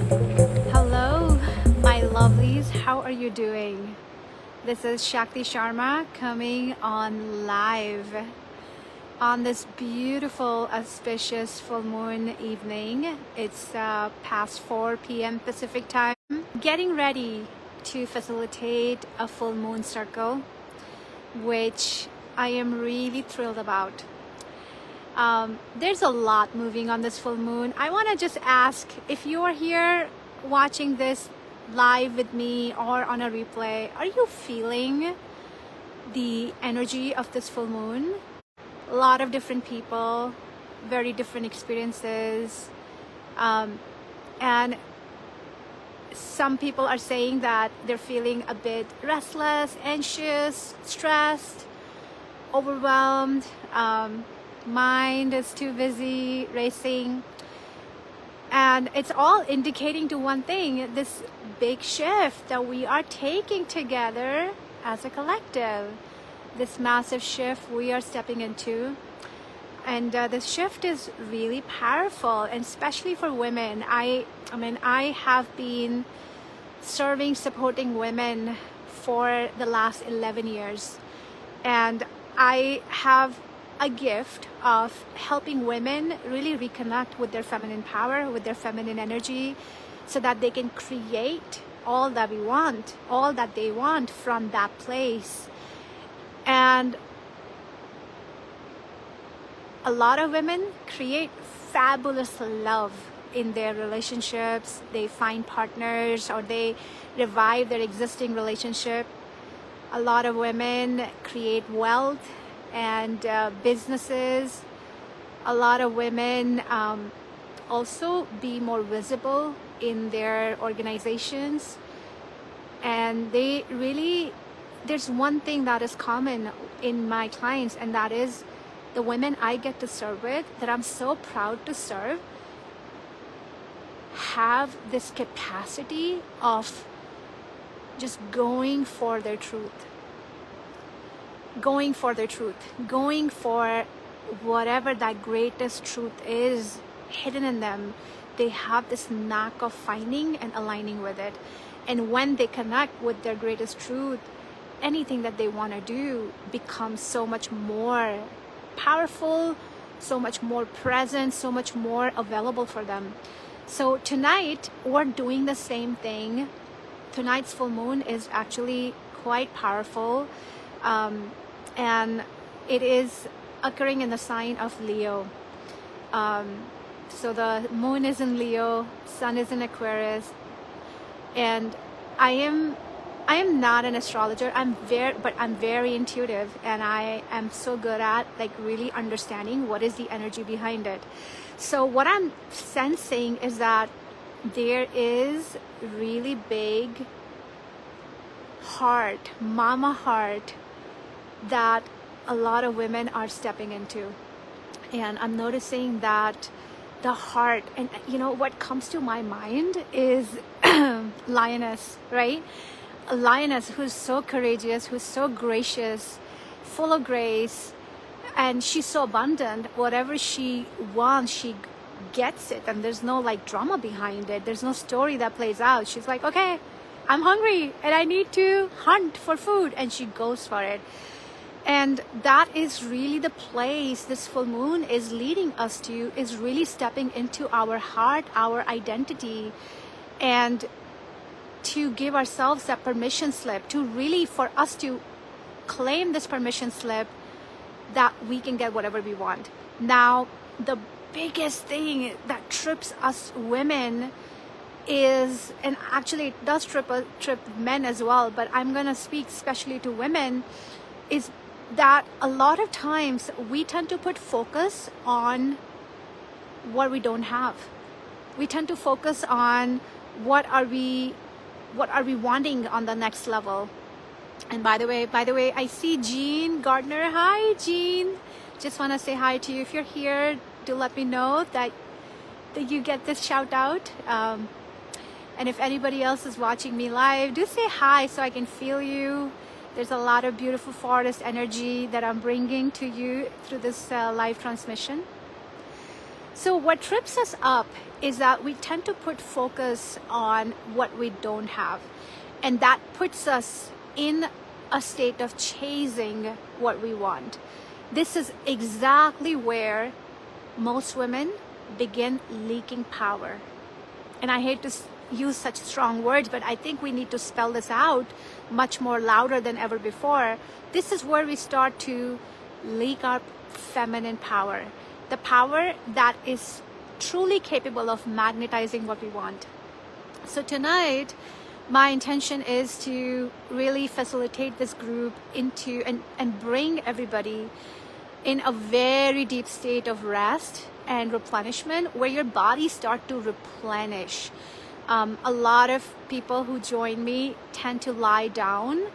Hello, my lovelies. How are you doing? This is Shakti Sharma coming on live on this beautiful, auspicious full moon evening. It's past 4 p.m. Pacific time. Getting ready to facilitate a full moon circle, which I am really thrilled about. There's a lot moving on this full moon. I want to just ask if you are here watching this live with me or on a replay, are you feeling the energy of this full moon? A lot of different people, very different experiences, and some people are saying that they're feeling a bit restless, anxious, stressed, overwhelmed, mind is too busy racing. And it's all indicating to one thing, this big shift that we are taking together as a collective, this massive shift we are stepping into. And this shift is really powerful, and especially for women. I have been serving, supporting women for the last 11 years. And I have a gift of helping women really reconnect with their feminine power, with their feminine energy, so that they can create all that we want, all that they want from that place. And a lot of women create fabulous love in their relationships. They find partners or they revive their existing relationship. A lot of women create wealth and businesses. A lot of women also be more visible in their organizations. And they really, there's one thing that is common in my clients, and that is the women I get to serve with, that I'm so proud to serve, have this capacity of just going for their truth. Going for their truth, going for whatever that greatest truth is hidden in them. They have this knack of finding and aligning with it. And when they connect with their greatest truth, anything that they want to do becomes so much more powerful, so much more present, so much more available for them. So tonight, we're doing the same thing. Tonight's full moon is actually quite powerful. And it is occurring in the sign of Leo. So the moon is in Leo, sun is in Aquarius, and I am not an astrologer. But I'm very intuitive, and I am so good at like really understanding what is the energy behind it. So what I'm sensing is that there is really big heart, mama heart, that a lot of women are stepping into. And I'm noticing that the heart, and you know what comes to my mind is lioness, right? A lioness who's so courageous, who's so gracious, full of grace, and she's so abundant. Whatever she wants, she gets it, and there's no like drama behind it. There's no story that plays out. She's like, okay, I'm hungry and I need to hunt for food, and she goes for it. And that is really the place this full moon is leading us to, is really stepping into our heart, our identity, and to give ourselves that permission slip, to really, for us to claim this permission slip that we can get whatever we want. Now, the biggest thing that trips us women is, and actually it does trip men as well, but I'm gonna speak especially to women, is that a lot of times we tend to put focus on what we don't have. We tend to focus on what are we wanting on the next level. And by the way, I see Jean Gardner. Hi, Jean. Just want to say hi to you. If you're here, do let me know that you get this shout out. And if anybody else is watching me live, do say hi so I can feel you. There's a lot of beautiful forest energy that I'm bringing to you through this live transmission. So what trips us up is that we tend to put focus on what we don't have, and that puts us in a state of chasing what we want. This is exactly where most women begin leaking power. And I hate to use such strong words, but I think we need to spell this out much more louder than ever before. This is where we start to leak our feminine power, the power that is truly capable of magnetizing what we want. So tonight, my intention is to really facilitate this group into and bring everybody in a very deep state of rest and replenishment, where your body start to replenish. A lot of people who join me tend to lie down,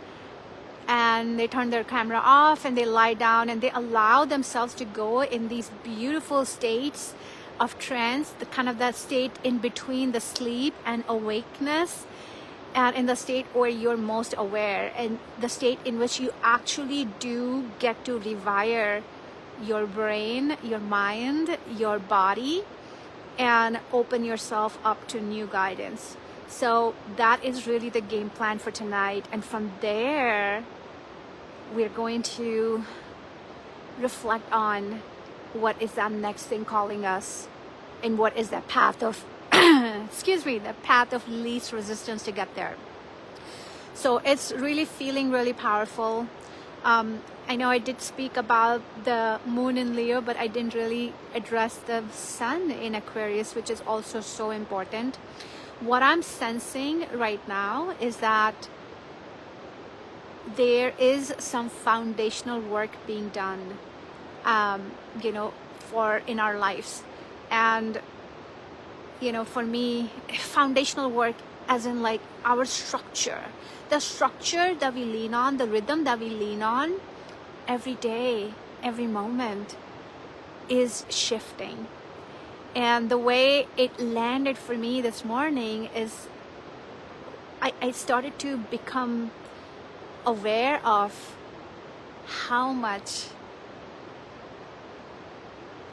and they turn their camera off and they lie down and they allow themselves to go in these beautiful states of trance, the kind of that state in between the sleep and awakeness, and in the state where you're most aware, and the state in which you actually do get to rewire your brain, your mind, your body, and open yourself up to new guidance. So that is really the game plan for tonight. And from there, we're going to reflect on what is that next thing calling us, and what is that path of the path of least resistance to get there. So it's really feeling really powerful. I know I did speak about the moon in Leo, but I didn't really address the sun in Aquarius, which is also so important. What I'm sensing right now is that there is some foundational work being done, for in our lives. And, for me, foundational work as in like our structure, the structure that we lean on, the rhythm that we lean on every day, every moment is shifting. And the way it landed for me this morning is I started to become aware of how much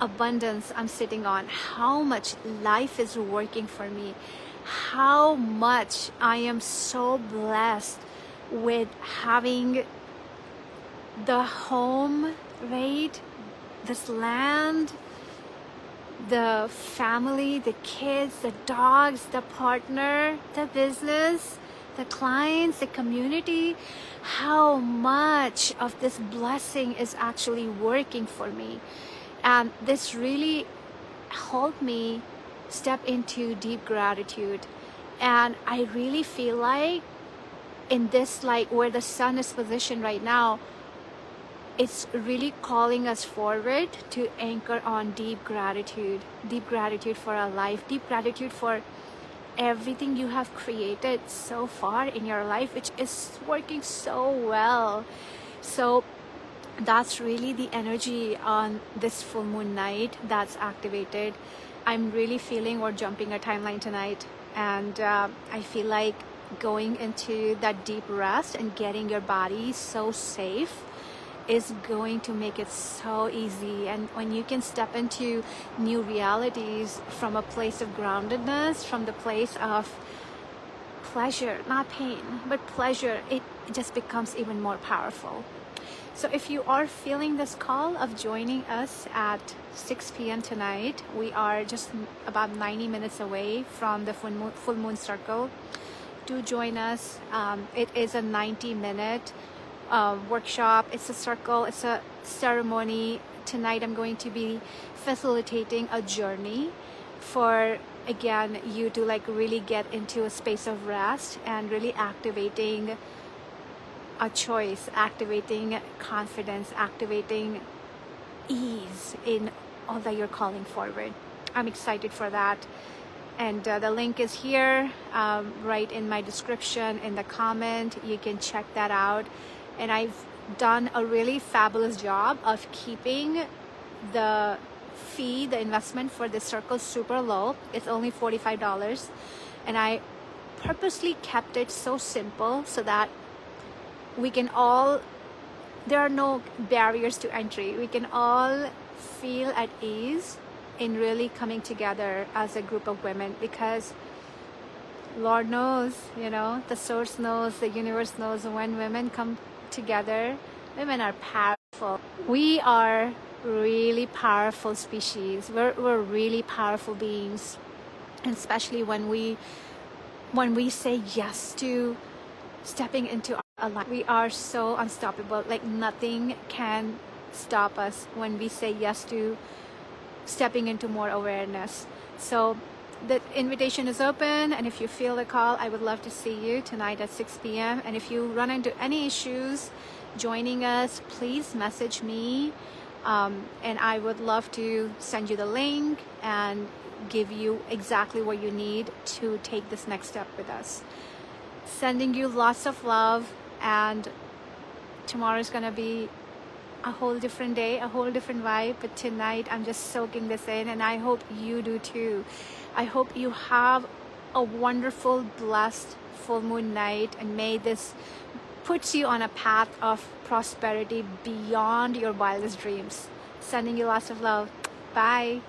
abundance I'm sitting on, how much life is working for me, how much I am so blessed with having the home, right? This land, the family, the kids, the dogs, the partner, the business, the clients, the community, how much of this blessing is actually working for me. And this really helped me step into deep gratitude. And I really feel like in this, like where the sun is positioned right now, it's really calling us forward to anchor on deep gratitude for our life, deep gratitude for everything you have created so far in your life, which is working so well. So that's really the energy on this full moon night that's activated. I'm really feeling we're jumping a timeline tonight, and I feel like going into that deep rest and getting your body so safe is going to make it so easy. And when you can step into new realities from a place of groundedness, from the place of pleasure, not pain, but pleasure, it just becomes even more powerful. So if you are feeling this call of joining us at 6 p.m. tonight, we are just about 90 minutes away from the full moon circle. Do join us. It is a 90-minute workshop. It's a circle. It's a ceremony. Tonight I'm going to be facilitating a journey for, again, you to like really get into a space of rest and really activating a choice, activating confidence, activating ease in all that you're calling forward. I'm excited for that. And the link is here, right in my description, in the comment. You can check that out. And I've done a really fabulous job of keeping the fee, the investment for this circle super low. It's only $45. And I purposely kept it so simple so that we can all, there are no barriers to entry. We can all feel at ease in really coming together as a group of women, because Lord knows, the source knows, the universe knows, when women come together, women are powerful. We are really powerful species. We're really powerful beings, and especially when we say yes to stepping into our life. We are so unstoppable. Like nothing can stop us when we say yes to stepping into more awareness. So the invitation is open, and if you feel the call, I would love to see you tonight at 6 p.m. And if you run into any issues joining us, please message me, and I would love to send you the link and give you exactly what you need to take this next step with us. Sending you lots of love, and tomorrow is gonna be a whole different day, a whole different vibe, but tonight I'm just soaking this in, and I hope you do too. I hope you have a wonderful, blessed full moon night, and may this puts you on a path of prosperity beyond your wildest dreams. Sending you lots of love. Bye.